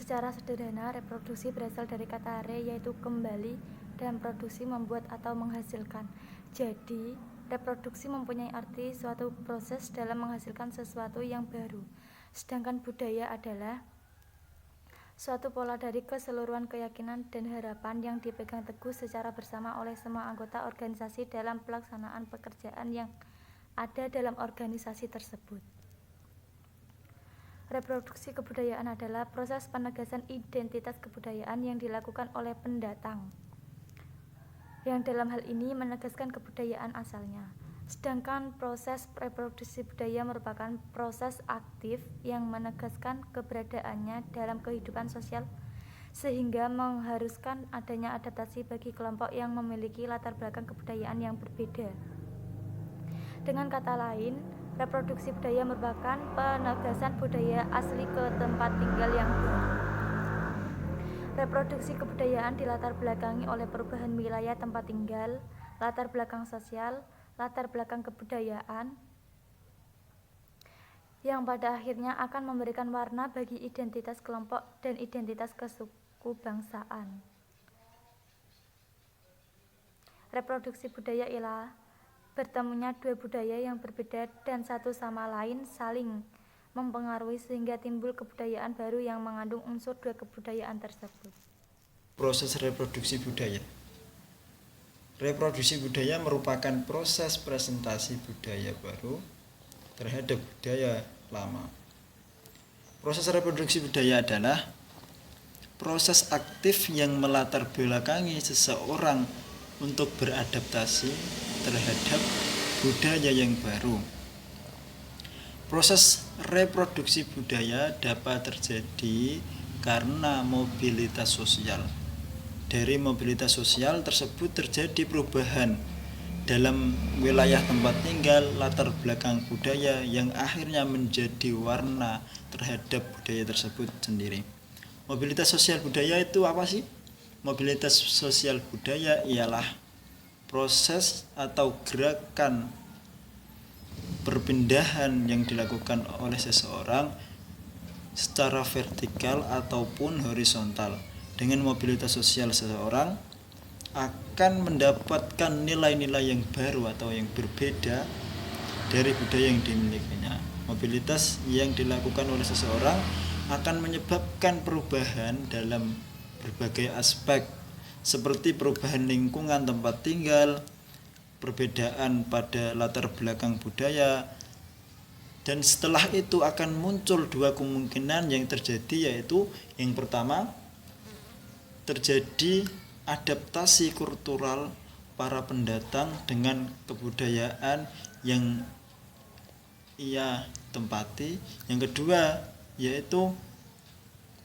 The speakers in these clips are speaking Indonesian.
Secara sederhana, reproduksi berasal dari kata re, yaitu kembali, dan produksi membuat atau menghasilkan. Jadi, reproduksi mempunyai arti suatu proses dalam menghasilkan sesuatu yang baru. Sedangkan budaya adalah suatu pola dari keseluruhan keyakinan dan harapan yang dipegang teguh secara bersama oleh semua anggota organisasi dalam pelaksanaan pekerjaan yang ada dalam organisasi tersebut. Reproduksi kebudayaan adalah proses penegasan identitas kebudayaan yang dilakukan oleh pendatang, yang dalam hal ini menegaskan kebudayaan asalnya. Sedangkan proses reproduksi budaya merupakan proses aktif yang menegaskan keberadaannya dalam kehidupan sosial sehingga mengharuskan adanya adaptasi bagi kelompok yang memiliki latar belakang kebudayaan yang berbeda. Dengan kata lain, reproduksi budaya merupakan penegasan budaya asli ke tempat tinggal yang baru. Reproduksi kebudayaan dilatar belakangi oleh perubahan wilayah tempat tinggal, latar belakang sosial, latar belakang kebudayaan, yang pada akhirnya akan memberikan warna bagi identitas kelompok dan identitas kesuku bangsaan. Reproduksi budaya ialah bertemunya dua budaya yang berbeda dan satu sama lain saling mempengaruhi sehingga timbul kebudayaan baru yang mengandung unsur dua kebudayaan tersebut. Proses reproduksi budaya. Reproduksi budaya merupakan proses presentasi budaya baru terhadap budaya lama. Proses reproduksi budaya adalah proses aktif yang melatar belakangi seseorang untuk beradaptasi terhadap budaya yang baru. Proses reproduksi budaya dapat terjadi karena mobilitas sosial. Dari mobilitas sosial tersebut terjadi perubahan dalam wilayah tempat tinggal, latar belakang budaya yang akhirnya menjadi warna terhadap budaya tersebut sendiri. Mobilitas sosial budaya itu apa sih? Mobilitas sosial budaya ialah proses atau gerakan perpindahan yang dilakukan oleh seseorang secara vertikal ataupun horizontal. Dengan mobilitas sosial seseorang akan mendapatkan nilai-nilai yang baru atau yang berbeda dari budaya yang dimilikinya. Mobilitas yang dilakukan oleh seseorang akan menyebabkan perubahan dalam berbagai aspek seperti perubahan lingkungan tempat tinggal, perbedaan pada latar belakang budaya, dan setelah itu akan muncul dua kemungkinan yang terjadi, yaitu yang pertama terjadi adaptasi kultural para pendatang dengan kebudayaan yang ia tempati. Yang kedua yaitu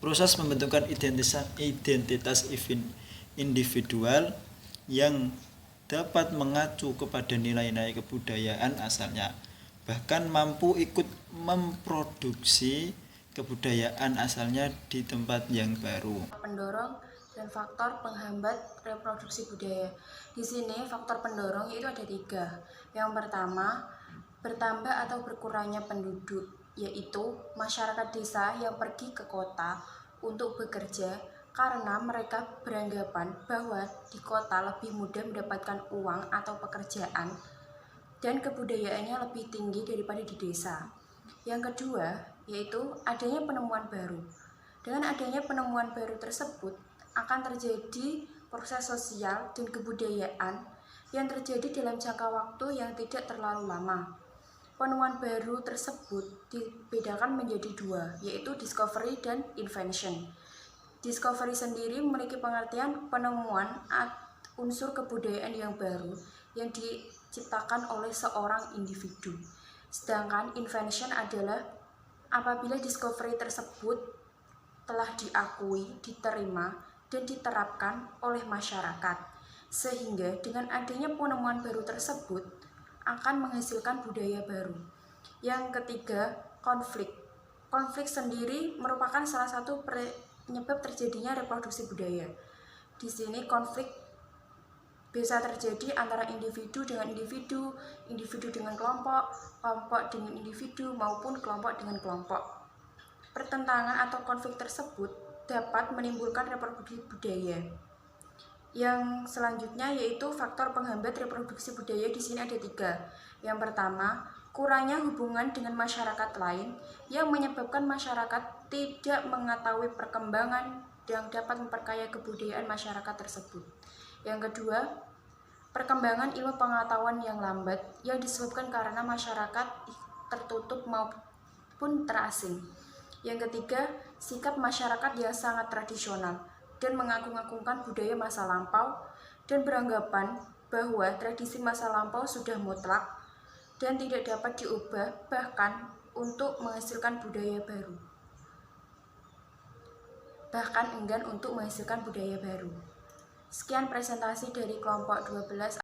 proses pembentukan identitas individual yang dapat mengacu kepada nilai-nilai kebudayaan asalnya, bahkan mampu ikut memproduksi kebudayaan asalnya di tempat yang baru. Pendorong dan faktor penghambat reproduksi budaya. Di sini faktor pendorong yaitu ada 3. Yang pertama, bertambah atau berkurangnya penduduk, yaitu masyarakat desa yang pergi ke kota untuk bekerja karena mereka beranggapan bahwa di kota lebih mudah mendapatkan uang atau pekerjaan dan kebudayaannya lebih tinggi daripada di desa. Yang kedua, yaitu adanya penemuan baru. Dengan adanya penemuan baru tersebut akan terjadi proses sosial dan kebudayaan yang terjadi dalam jangka waktu yang tidak terlalu lama. Penemuan baru tersebut dibedakan menjadi 2, yaitu discovery dan invention. Discovery sendiri memiliki pengertian penemuan unsur kebudayaan yang baru yang diciptakan oleh seorang individu. Sedangkan invention adalah apabila discovery tersebut telah diakui, diterima, dan diterapkan oleh masyarakat, sehingga dengan adanya penemuan baru tersebut akan menghasilkan budaya baru. Yang ketiga, konflik. Konflik sendiri merupakan salah satu penyebab terjadinya reproduksi budaya. Di sini konflik bisa terjadi antara individu dengan individu, individu dengan kelompok, kelompok dengan individu, maupun kelompok dengan kelompok. Pertentangan atau konflik tersebut dapat menimbulkan reproduksi budaya. Yang selanjutnya yaitu faktor penghambat reproduksi budaya. Di sini ada 3. Yang pertama, kurangnya hubungan dengan masyarakat lain yang menyebabkan masyarakat tidak mengetahui perkembangan yang dapat memperkaya kebudayaan masyarakat tersebut. Yang kedua, perkembangan ilmu pengetahuan yang lambat yang disebabkan karena masyarakat tertutup maupun terasing. Yang ketiga, sikap masyarakat yang sangat tradisional dan mengagung-agungkan budaya masa lampau dan beranggapan bahwa tradisi masa lampau sudah mutlak dan tidak dapat diubah, bahkan untuk menghasilkan budaya baru. Bahkan enggan untuk menghasilkan budaya baru. Sekian presentasi dari kelompok 12.